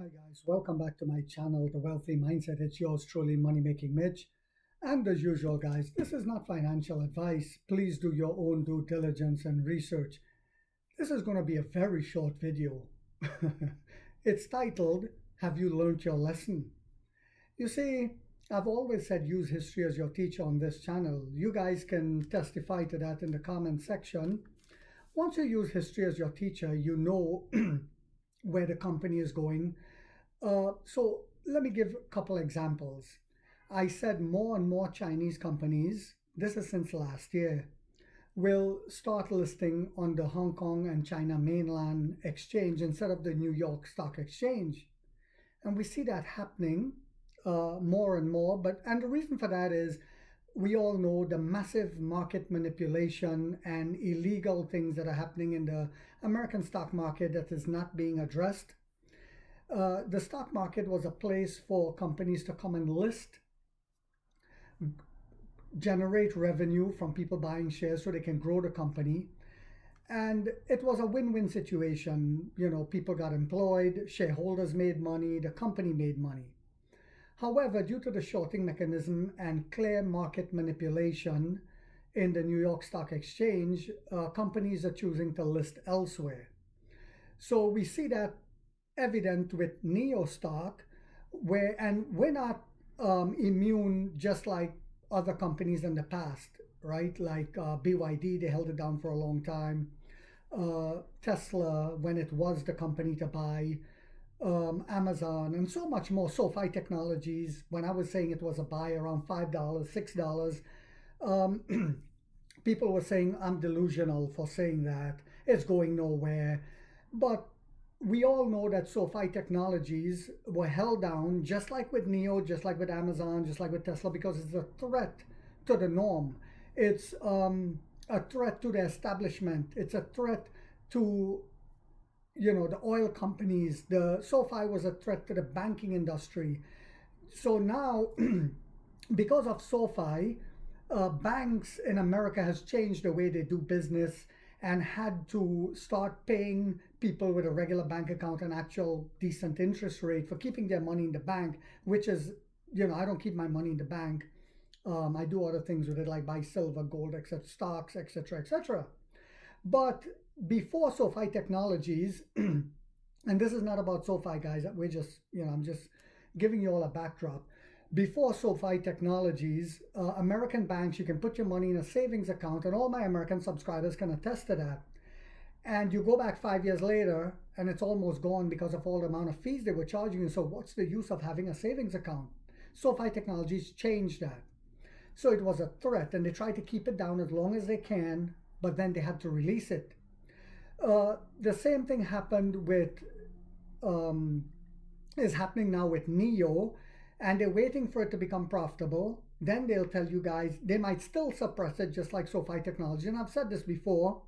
Hi guys, welcome back to my channel, The Wealthy Mindset. It's yours truly, Money Making Mitch. And as usual, guys, this is not financial advice. Please do your own due diligence and research. This is going to be a very short video. It's titled, Have You Learned Your Lesson? You see, I've always said use history as your teacher on this channel. You guys can testify to that in the comment section. Once you use history as your teacher, you know where the company is going. So let me give a couple examples. I said more and more Chinese companies, this is since last year, will start listing on the Hong Kong and China mainland exchange instead of the New York Stock Exchange. And we see that happening more and more. And the reason for that is we all know the massive market manipulation and illegal things that are happening in the American stock market that is not being addressed. The stock market was a place for companies to come and list, generate revenue from people buying shares so they can grow the company. And it was a win-win situation. You know, people got employed, shareholders made money, the company made money. However, due to the shorting mechanism and clear market manipulation in the New York Stock Exchange, companies are choosing to list elsewhere. So we see that evident with NEO stock, and we're not immune just like other companies in the past, right? Like BYD, they held it down for a long time. Tesla, when it was the company to buy. Amazon, and so much more. SoFi Technologies, when I was saying it was a buy around $5, $6, people were saying I'm delusional for saying that. It's going nowhere. But we all know that SoFi Technologies were held down, just like with NEO, just like with Amazon, just like with Tesla, because it's a threat to the norm. It's a threat to the establishment. It's a threat to the oil companies. The SoFi was a threat to the banking industry. So now, because of SoFi, banks in America has changed the way they do business and had to start paying people with a regular bank account an actual decent interest rate for keeping their money in the bank, which is, I don't keep my money in the bank. I do other things with it, like buy silver, gold, etc., stocks, etc., etc. But before SoFi Technologies, and this is not about SoFi, guys, we're just, I'm just giving you all a backdrop. Before SoFi Technologies, American banks, you can put your money in a savings account, and all my American subscribers can attest to that. And you go back 5 years later, and it's almost gone because of all the amount of fees they were charging you. So what's the use of having a savings account? SoFi Technologies changed that. So it was a threat, and they tried to keep it down as long as they can, but then they had to release it. The same thing happened with, is happening now with NEO, and they're waiting for it to become profitable. Then they'll tell you guys, they might still suppress it just like SoFi Technology. And I've said this before,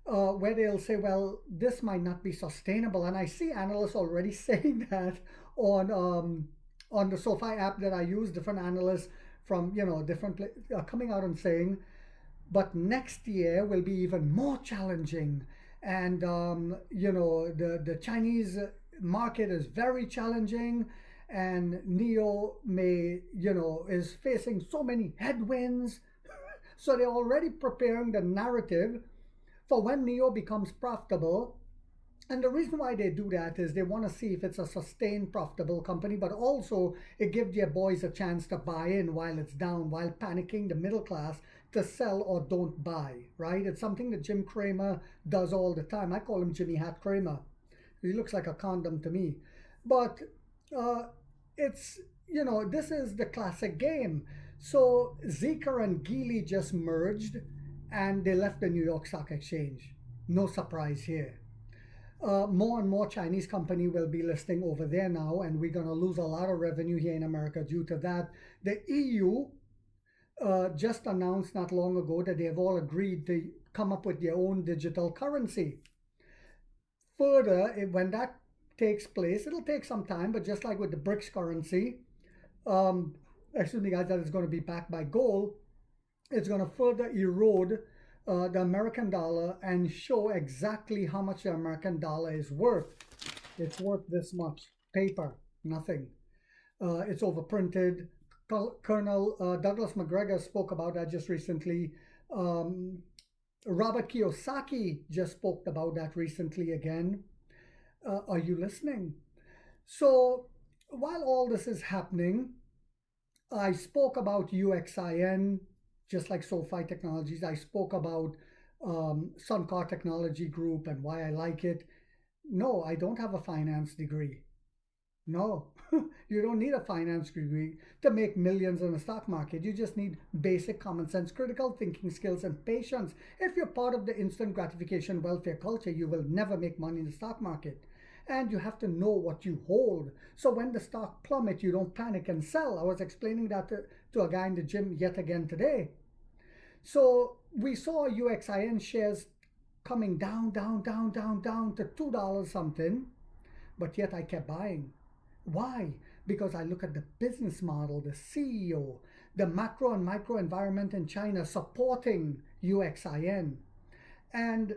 where they'll say, well, this might not be sustainable. And I see analysts already saying that on the SoFi app that I use, different analysts from, different coming out and saying, but next year will be even more challenging. And, the Chinese market is very challenging, and NEO is facing so many headwinds. So they're already preparing the narrative for when NEO becomes profitable. And the reason why they do that is they want to see if it's a sustained profitable company, but also it gives their boys a chance to buy in while it's down, while panicking the middle class to sell or don't buy, right? It's something that Jim Cramer does all the time. I call him Jimmy Hat Cramer. He looks like a condom to me. But it's, this is the classic game. So Zeekr and Geely just merged and they left the New York Stock Exchange. No surprise here. More and more Chinese company will be listing over there now, and we're going to lose a lot of revenue here in America due to that. The EU just announced not long ago that they have all agreed to come up with their own digital currency. Further, when that takes place, it'll take some time, but just like with the BRICS currency, excuse me guys, that is going to be backed by gold, it's going to further erode the American dollar and show exactly how much the American dollar is worth. It's worth this much. paper, nothing. It's overprinted. Colonel Douglas McGregor spoke about that just recently. Um, Robert Kiyosaki just spoke about that recently again. Are you listening? So while all this is happening, I spoke about UXIN, just like SoFi Technologies. I spoke about Sunkar Technology Group and why I like it. No, I don't have a finance degree. No, you don't need a finance degree to make millions in the stock market. You just need basic common sense, critical thinking skills, and patience. If you're part of the instant gratification welfare culture, you will never make money in the stock market. And you have to know what you hold. So when the stock plummets, you don't panic and sell. I was explaining that to a guy in the gym yet again today. So we saw UXIN shares coming down, down, down, down, down to $2 something, but yet I kept buying. Why? Because I look at the business model, the CEO, the macro and micro environment in China supporting UXIN. And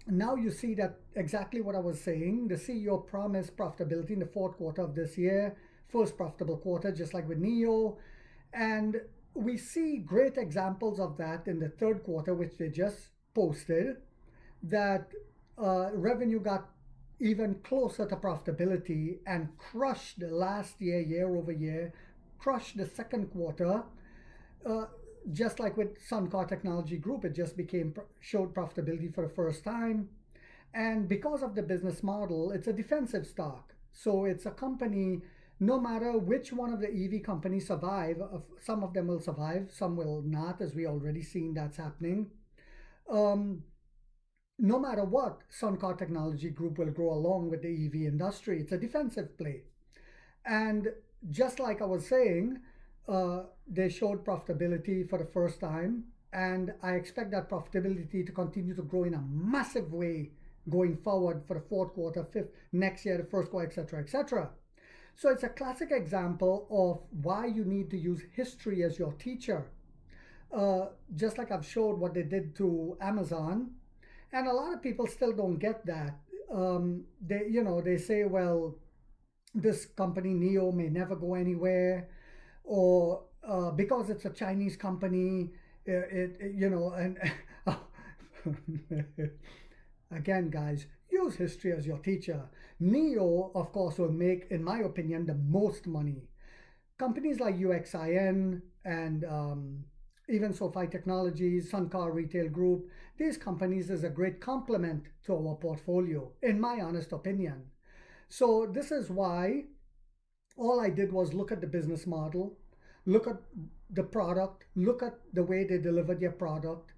now you see that exactly what I was saying. The CEO promised profitability in the fourth quarter of this year, first profitable quarter, just like with NEO. And we see great examples of that in the third quarter, which they just posted, that revenue got even closer to profitability and crushed the last year, year over year, crushed the second quarter. Just like with Sunkar Technology Group, it just showed profitability for the first time. And because of the business model, it's a defensive stock. So it's a company, no matter which one of the EV companies survive, some of them will survive, some will not, as we already seen that's happening. No matter what, Sunkar Technology Group will grow along with the EV industry. It's a defensive play. And just like I was saying, they showed profitability for the first time. And I expect that profitability to continue to grow in a massive way going forward for the fourth quarter, fifth, next year, the first quarter, etc., etc. So it's a classic example of why you need to use history as your teacher. Just like I've showed what they did to Amazon. And a lot of people still don't get that. They say, well, this company NEO may never go anywhere, or because it's a Chinese company, and again, guys, use history as your teacher. NEO, of course, will make, in my opinion, the most money. Companies like UXIN and even SoFi Technologies, Sunkar Retail Group, these companies is a great complement to our portfolio, in my honest opinion. So this is why all I did was look at the business model, look at the product, look at the way they delivered their product.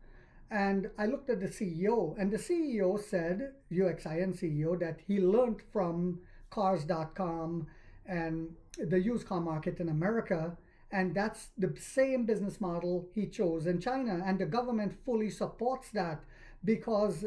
And I looked at the CEO, and the CEO said, UXIN CEO, that he learned from cars.com and the used car market in America. And that's the same business model he chose in China. And the government fully supports that because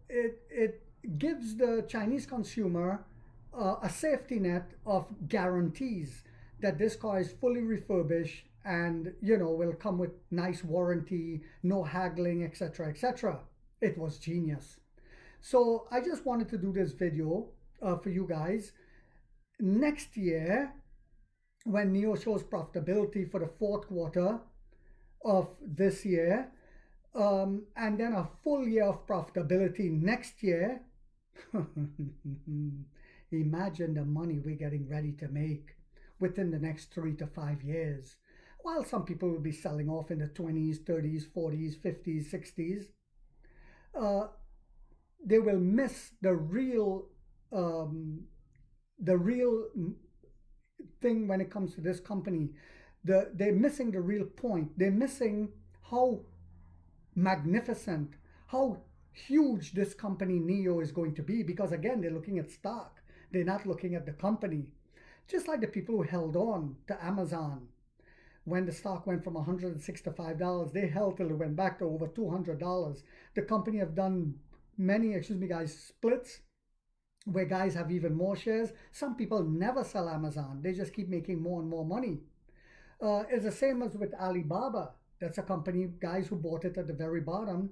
it gives the Chinese consumer a safety net of guarantees that this car is fully refurbished and will come with nice warranty, no haggling, etc., etc. It was genius. So I just wanted to do this video for you guys. Next year, when NEO shows profitability for the fourth quarter of this year, and then a full year of profitability next year, imagine the money we're getting ready to make within the next 3 to 5 years. While some people will be selling off in the 20s, 30s, 40s, 50s, 60s, they will miss the real thing when it comes to this company. They're missing the real point. They're missing how magnificent, how huge this company NEO is going to be, because again, they're looking at stock. They're not looking at the company. Just like the people who held on to Amazon when the stock went from $165, they held till it went back to over $200. The company have done many, splits where guys have even more shares. Some people never sell Amazon. They just keep making more and more money. It's the same as with Alibaba. That's a company, guys who bought it at the very bottom.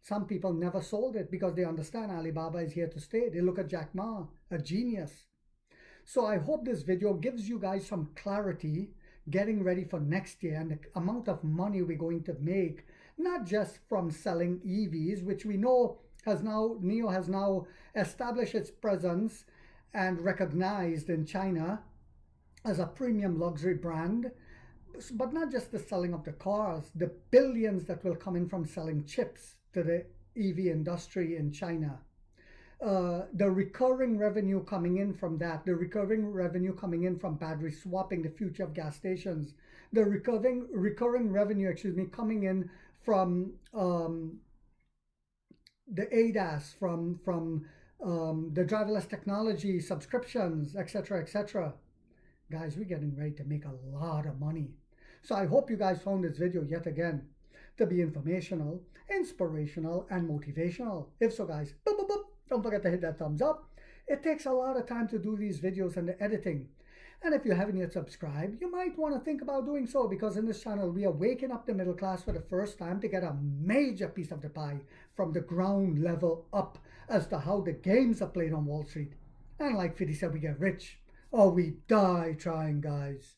Some people never sold it because they understand Alibaba is here to stay. They look at Jack Ma, a genius. So I hope this video gives you guys some clarity getting ready for next year and the amount of money we're going to make, not just from selling EVs, which we know has now, NIO has now established its presence and recognized in China as a premium luxury brand, but not just the selling of the cars, the billions that will come in from selling chips to the EV industry in China. The recurring revenue coming in from that, the recurring revenue coming in from battery swapping, the future of gas stations, the recurring revenue, coming in from the ADAS, from the driverless technology, subscriptions, etc., etc. Guys, we're getting ready to make a lot of money. So I hope you guys found this video yet again to be informational, inspirational, and motivational. If so, guys, boop, boop, boop, don't forget to hit that thumbs up. It takes a lot of time to do these videos and the editing. And if you haven't yet subscribed, you might want to think about doing so, because in this channel, we are waking up the middle class for the first time to get a major piece of the pie from the ground level up as to how the games are played on Wall Street. And like 50 said, we get rich or we die trying, guys.